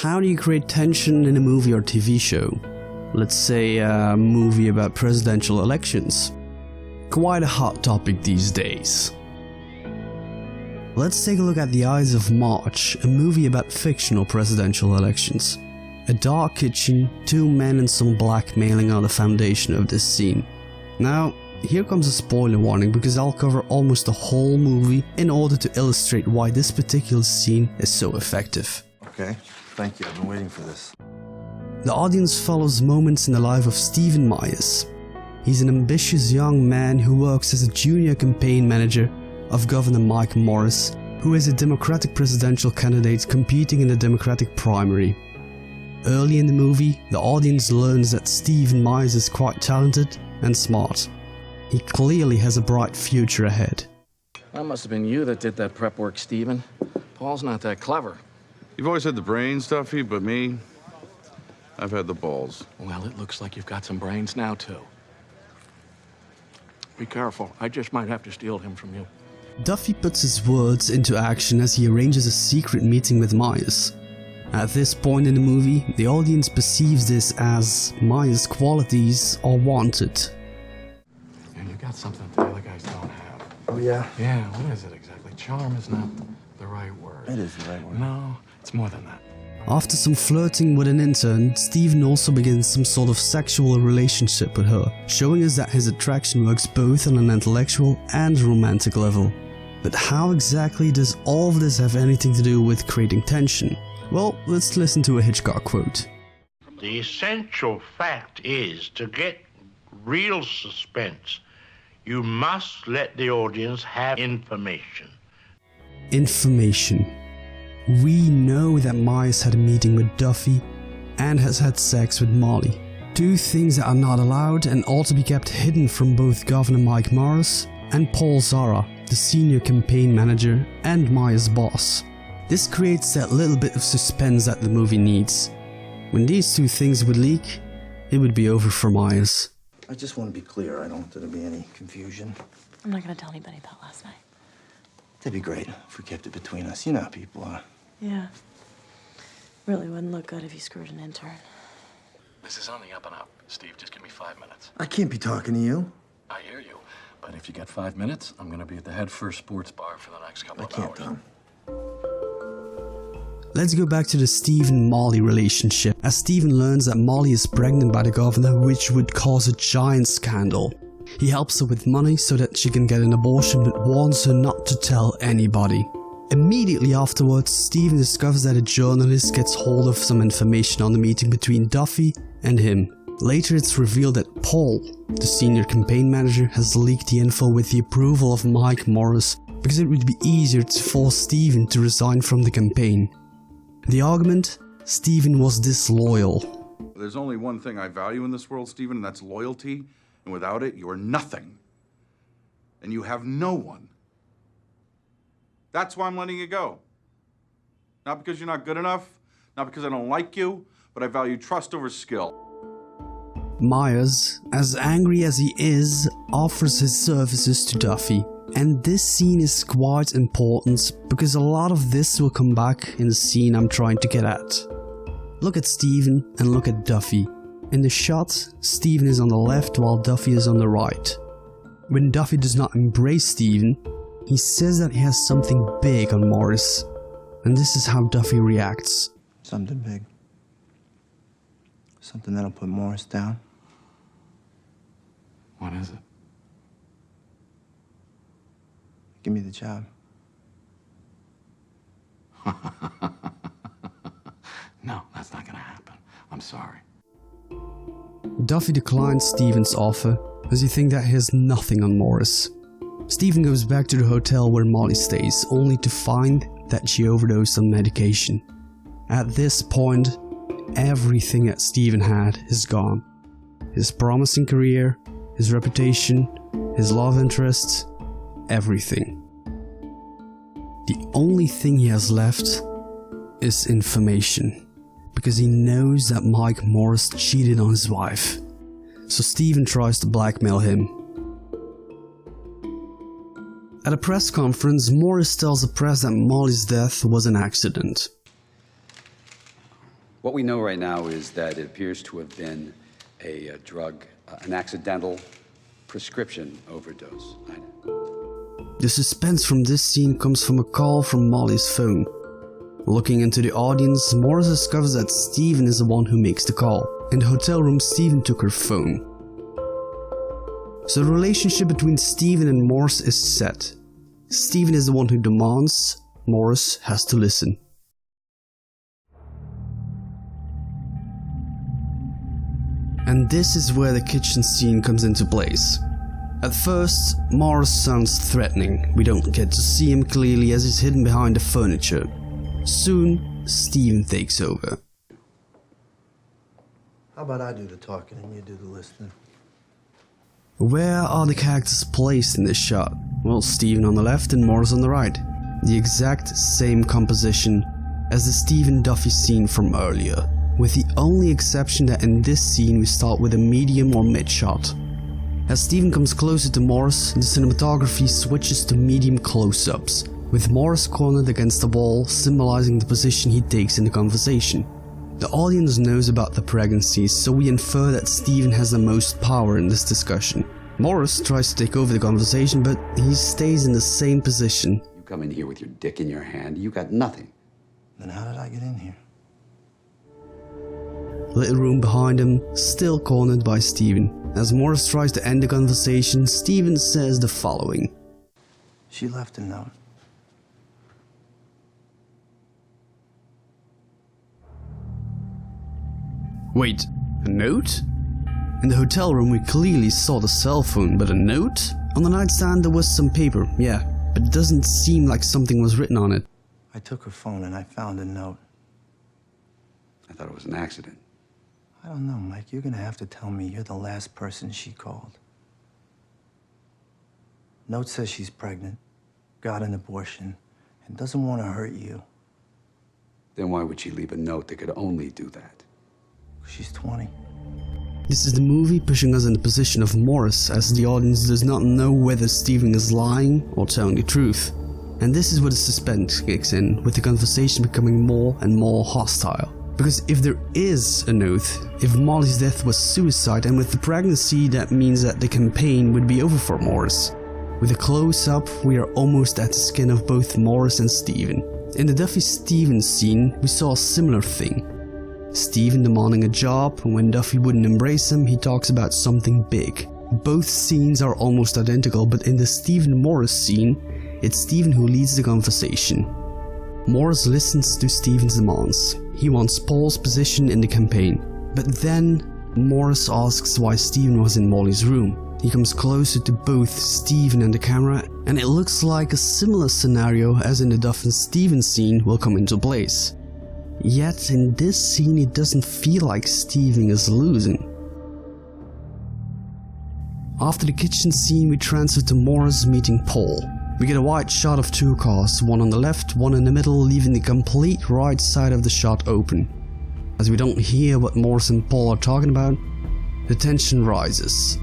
How do you create tension in a movie or TV show? Let's say a movie about presidential elections. Quite a hot topic these days. Let's take a look at The Ides of March, a movie about fictional presidential elections. A dark kitchen, two men and some blackmailing are the foundation of this scene. Now, here comes a spoiler warning because I'll cover almost the whole movie in order to illustrate why this particular scene is so effective. Okay, thank you. I've been waiting for this. The audience follows moments in the life of Stephen Myers. He's an ambitious young man who works as a junior campaign manager of Governor Mike Morris, who is a Democratic presidential candidate competing in the Democratic primary. Early in the movie, the audience learns that Stephen Myers is quite talented and smart. He clearly has a bright future ahead. That must have been you that did that prep work, Stephen. Paul's not that clever. You've always had the brains, Duffy, but me, I've had the balls. Well, it looks like you've got some brains now, too. Be careful. I just might have to steal him from you. Duffy puts his words into action as he arranges a secret meeting with Myers. At this point in the movie, the audience perceives this as Myers' qualities are wanted. Yeah, you got something the other guys don't have. Oh, yeah? Yeah, what is it exactly? Charm is not the right word. It is the right word. No, it's more than that. After some flirting with an intern, Stephen also begins some sort of sexual relationship with her, showing us that his attraction works both on an intellectual and romantic level. But how exactly does all of this have anything to do with creating tension? Well, let's listen to a Hitchcock quote. The essential fact is, to get real suspense, you must let the audience have information. Information. We know that Myers had a meeting with Duffy and has had sex with Molly. Two things that are not allowed and ought to be kept hidden from both Governor Mike Morris and Paul Zara, the senior campaign manager and Myers' boss. This creates that little bit of suspense that the movie needs. When these two things would leak, it would be over for Myers. I just want to be clear. I don't want there to be any confusion. I'm not going to tell anybody about last night. That'd be great if we kept it between us. You know how people are. Yeah. Really wouldn't look good if you screwed an intern. This is on the up and up. Steve, just give me 5 minutes. I can't be talking to you. I hear you. But if you get 5 minutes, I'm going to be at the Head First Sports Bar for the next couple of hours. I can't, Tom. Let's go back to the Stephen-Molly relationship, as Stephen learns that Molly is pregnant by the governor, which would cause a giant scandal. He helps her with money so that she can get an abortion, but warns her not to tell anybody. Immediately afterwards, Stephen discovers that a journalist gets hold of some information on the meeting between Duffy and him. Later it's revealed that Paul, the senior campaign manager, has leaked the info with the approval of Mike Morris because it would be easier to force Stephen to resign from the campaign. The argument? Stephen was disloyal. There's only one thing I value in this world, Stephen, and that's loyalty. And without it, you are nothing. And you have no one. That's why I'm letting you go. Not because you're not good enough, not because I don't like you, but I value trust over skill. Myers, as angry as he is, offers his services to Duffy. And this scene is quite important because a lot of this will come back in the scene I'm trying to get at. Look at Stephen and look at Duffy. In the shot, Stephen is on the left while Duffy is on the right. When Duffy does not embrace Stephen, he says that he has something big on Morris. And this is how Duffy reacts. Something big. Something that'll put Morris down. What is it? Give me the job. No, that's not going to happen. I'm sorry. Duffy declines Stephen's offer as he thinks that he has nothing on Morris. Stephen goes back to the hotel where Molly stays, only to find that she overdosed on medication. At this point, everything that Stephen had is gone. His promising career, his reputation, his love interests, everything. The only thing he has left is information, because he knows that Mike Morris cheated on his wife. So Stephen tries to blackmail him. At a press conference, Morris tells the press that Molly's death was an accident. What we know right now is that it appears to have been a drug, an accidental prescription overdose. The suspense from this scene comes from a call from Molly's phone. Looking into the audience, Morris discovers that Steven is the one who makes the call. In the hotel room, Steven took her phone. So the relationship between Steven and Morris is set. Steven is the one who demands, Morris has to listen. And this is where the kitchen scene comes into place. At first, Morris sounds threatening. We don't get to see him clearly as he's hidden behind the furniture. Soon, Steven takes over. How about I do the talking and you do the listening? Where are the characters placed in this shot? Well, Steven on the left and Morris on the right. The exact same composition as the Stephen Duffy scene from earlier, with the only exception that in this scene we start with a medium or mid shot. As Steven comes closer to Morris, the cinematography switches to medium close-ups, with Morris cornered against the wall, symbolizing the position he takes in the conversation. The audience knows about the pregnancy, so we infer that Steven has the most power in this discussion. Morris tries to take over the conversation, but he stays in the same position. You come in here with your dick in your hand, you got nothing. Then how did I get in here? Little room behind him, still cornered by Steven. As Morris tries to end the conversation, Steven says the following. She left a note. Wait, a note? In the hotel room we clearly saw the cell phone, but a note? On the nightstand there was some paper, yeah, but it doesn't seem like something was written on it. I took her phone and I found a note. I thought it was an accident. I don't know, Mike. You're gonna have to tell me you're the last person she called. Note says she's pregnant, got an abortion, and doesn't want to hurt you. Then why would she leave a note that could only do that? She's 20. This is the movie pushing us in the position of Morris, as the audience does not know whether Steven is lying or telling the truth. And this is where the suspense kicks in, with the conversation becoming more and more hostile. Because if there is an oath, if Molly's death was suicide, and with the pregnancy that means that the campaign would be over for Morris. With a close-up, we are almost at the skin of both Morris and Steven. In the Duffy-Steven scene, we saw a similar thing. Steven demanding a job, and when Duffy wouldn't embrace him, he talks about something big. Both scenes are almost identical, but in the Steven Morris scene, it's Steven who leads the conversation. Morris listens to Steven's demands. He wants Paul's position in the campaign. But then, Morris asks why Steven was in Molly's room. He comes closer to both Steven and the camera, and it looks like a similar scenario as in the Duffy-Steven scene will come into place. Yet in this scene it doesn't feel like Steven is losing. After the kitchen scene we transfer to Morris meeting Paul. We get a wide shot of two cars, one on the left, one in the middle, leaving the complete right side of the shot open. As we don't hear what Morris and Paul are talking about, the tension rises.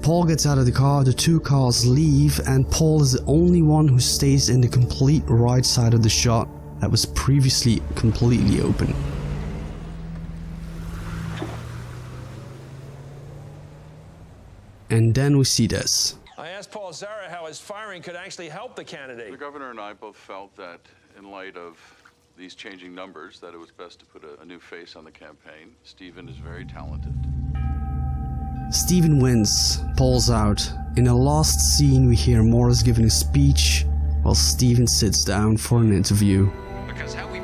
Paul gets out of the car, the two cars leave, and Paul is the only one who stays in the complete right side of the shot that was previously completely open. And then we see this. I asked Paul Zara how his firing could actually help the candidate. The governor and I both felt that in light of these changing numbers, that it was best to put a new face on the campaign. Steven is very talented. Steven wins, Paul's out. In a last scene we hear Morris giving a speech while Steven sits down for an interview. Because how we